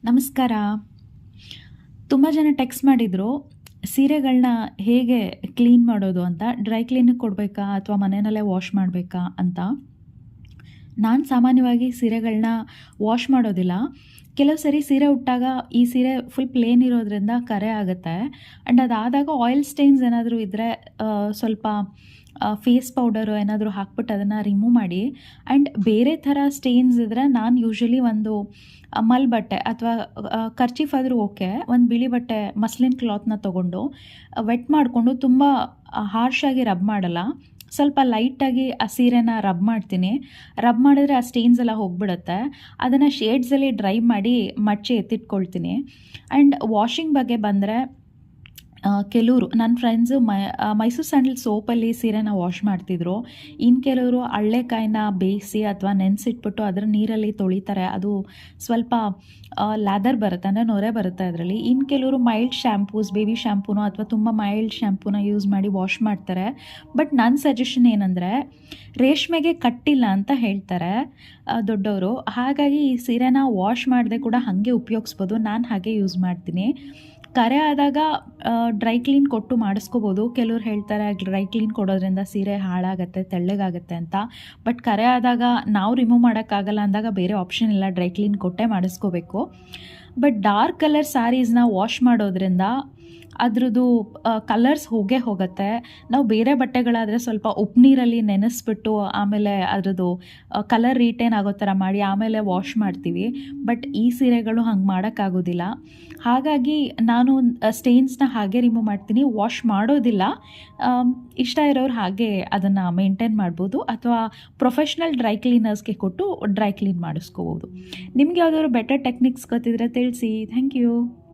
ನಮಸ್ಕಾರ. ತುಂಬ ಜನ ಟೆಕ್ಸ್ಟ್ ಮಾಡಿದರು, ಸೀರೆಗಳನ್ನ ಹೇಗೆ ಕ್ಲೀನ್ ಮಾಡೋದು ಅಂತ. ಡ್ರೈ ಕ್ಲೀನಿಗೆ ಕೊಡಬೇಕಾ ಅಥವಾ ಮನೆಯಲ್ಲೇ ವಾಶ್ ಮಾಡಬೇಕಾ ಅಂತ. ನಾನು ಸಾಮಾನ್ಯವಾಗಿ ಸೀರೆಗಳನ್ನ ವಾಶ್ ಮಾಡೋದಿಲ್ಲ. ಕೆಲವು ಸರಿ ಸೀರೆ ಉಟ್ಟಾಗ ಈ ಸೀರೆ ಫುಲ್ ಪ್ಲೇನ್ ಇರೋದ್ರಿಂದ ಕರೆ ಆಗುತ್ತೆ. ಆ್ಯಂಡ್ ಅದಾದಾಗ ಆಯಿಲ್ ಸ್ಟೈನ್ಸ್ ಏನಾದರೂ ಇದ್ದರೆ ಸ್ವಲ್ಪ ಫೇಸ್ ಪೌಡರು ಏನಾದರೂ ಹಾಕ್ಬಿಟ್ಟು ಅದನ್ನು ರಿಮೂವ್ ಮಾಡಿ. ಆ್ಯಂಡ್ ಬೇರೆ ಥರ ಸ್ಟೇನ್ಸ್ ಇದ್ದರೆ ನಾನು ಯೂಶ್ವಲಿ ಒಂದು ಮಲ್ ಬಟ್ಟೆ ಅಥವಾ ಕರ್ಚೀಫ್ ಆದರೂ ಓಕೆ, ಒಂದು ಬಿಳಿ ಬಟ್ಟೆ ಮಸ್ಲಿನ್ ಕ್ಲಾತ್ನ ತೊಗೊಂಡು ವೆಟ್ ಮಾಡಿಕೊಂಡು ತುಂಬ ಹಾರ್ಷಾಗಿ ರಬ್ ಮಾಡಲ್ಲ, ಸ್ವಲ್ಪ ಲೈಟಾಗಿ ಆ ಸೀರೆನ ರಬ್ ಮಾಡ್ತೀನಿ. ರಬ್ ಮಾಡಿದ್ರೆ ಆ ಸ್ಟೇನ್ಸ್ ಎಲ್ಲ ಹೋಗಿಬಿಡುತ್ತೆ. ಅದನ್ನು ಶೇಡ್ಸಲ್ಲಿ ಡ್ರೈ ಮಾಡಿ ಮಡ್ಚಿ ಎತ್ತಿಟ್ಕೊಳ್ತೀನಿ. ಆ್ಯಂಡ್ ವಾಷಿಂಗ್ ಬಗ್ಗೆ ಬಂದರೆ ಕೆಲವರು ನನ್ನ ಫ್ರೆಂಡ್ಸು ಮೈಸೂರು ಸ್ಯಾಂಡಲ್ ಸೋಪಲ್ಲಿ ಸೀರೆನ ವಾಶ್ ಮಾಡ್ತಿದ್ರು. ಇನ್ನು ಕೆಲವರು ಹಳ್ಳೆಕಾಯಿನ ಬೇಯಿಸಿ ಅಥವಾ ನೆನೆಸಿಟ್ಬಿಟ್ಟು ಅದರ ನೀರಲ್ಲಿ ತೊಳಿತಾರೆ. ಅದು ಸ್ವಲ್ಪ ಲ್ಯಾದರ್ ಬರುತ್ತೆ, ಅಂದರೆ ನೊರೆ ಬರುತ್ತೆ ಅದರಲ್ಲಿ. ಇನ್ನು ಕೆಲವರು ಮೈಲ್ಡ್ ಶ್ಯಾಂಪೂಸ್, ಬೇಬಿ ಶ್ಯಾಂಪೂನೋ ಅಥವಾ ತುಂಬ ಮೈಲ್ಡ್ ಶ್ಯಾಂಪೂನ ಯೂಸ್ ಮಾಡಿ ವಾಶ್ ಮಾಡ್ತಾರೆ. ಬಟ್ ನನ್ನ ಸಜೆಷನ್ ಏನಂದರೆ, ರೇಷ್ಮೆಗೆ ಕಟ್ಟಿಲ್ಲ ಅಂತ ಹೇಳ್ತಾರೆ ದೊಡ್ಡವರು. ಹಾಗಾಗಿ ಈ ಸೀರೆನ ವಾಶ್ ಮಾಡದೆ ಕೂಡ ಹಾಗೆ ಉಪಯೋಗಿಸ್ಬೋದು. ನಾನು ಹಾಗೆ ಯೂಸ್ ಮಾಡ್ತೀನಿ. ಕರೆ ಆದಾಗ ಡ್ರೈ ಕ್ಲೀನ್ ಕೊಟ್ಟು ಮಾಡಿಸ್ಕೋಬೋದು. ಕೆಲವ್ರು ಹೇಳ್ತಾರೆ ಡ್ರೈ ಕ್ಲೀನ್ ಕೊಡೋದ್ರಿಂದ ಸೀರೆ ಹಾಳಾಗತ್ತೆ, ತೆಳ್ಳಗಾಗತ್ತೆ ಅಂತ. ಬಟ್ ಕರೆ ಆದಾಗ ನಾವು ರಿಮೂವ್ ಮಾಡೋಕ್ಕಾಗಲ್ಲ ಅಂದಾಗ ಬೇರೆ ಆಪ್ಷನ್ ಇಲ್ಲ, ಡ್ರೈ ಕ್ಲೀನ್ ಕೊಟ್ಟೇ ಮಾಡಿಸ್ಕೋಬೇಕು. ಬಟ್ ಡಾರ್ಕ್ ಕಲರ್ ಸ್ಯಾರೀಸ್ನ ವಾಶ್ ಮಾಡೋದ್ರಿಂದ ಅದ್ರದ್ದು ಕಲರ್ಸ್ ಹೋಗೇ ಹೋಗುತ್ತೆ. ನಾವು ಬೇರೆ ಬಟ್ಟೆಗಳಾದರೆ ಸ್ವಲ್ಪ ಉಪ್ಪು ನೀರಲ್ಲಿ ನೆನೆಸ್ಬಿಟ್ಟು ಆಮೇಲೆ ಅದ್ರದ್ದು ಕಲರ್ ರಿಟೇನ್ ಆಗೋ ಥರ ಮಾಡಿ ಆಮೇಲೆ ವಾಶ್ ಮಾಡ್ತೀವಿ. ಬಟ್ ಈ ಸೀರೆಗಳು ಹಂಗೆ ಮಾಡೋಕ್ಕಾಗೋದಿಲ್ಲ. ಹಾಗಾಗಿ ನಾನು ಸ್ಟೇನ್ಸ್ನ ಹಾಗೆ ರಿಮೂವ್ ಮಾಡ್ತೀನಿ, ವಾಶ್ ಮಾಡೋದಿಲ್ಲ. ಇಷ್ಟ ಇರೋರು ಹಾಗೆ ಅದನ್ನು ಮೇಂಟೈನ್ ಮಾಡ್ಬೋದು, ಅಥವಾ ಪ್ರೊಫೆಷ್ನಲ್ ಡ್ರೈ ಕ್ಲೀನರ್ಸ್ಗೆ ಕೊಟ್ಟು ಡ್ರೈ ಕ್ಲೀನ್ ಮಾಡಿಸ್ಕೋಬೋದು. ನಿಮ್ಗೆ ಯಾವುದಾದ್ರು ಬೆಟರ್ ಟೆಕ್ನಿಕ್ಸ್ ಗೊತ್ತಿದ್ರೆ ತಿಳಿಸಿ. Thank you.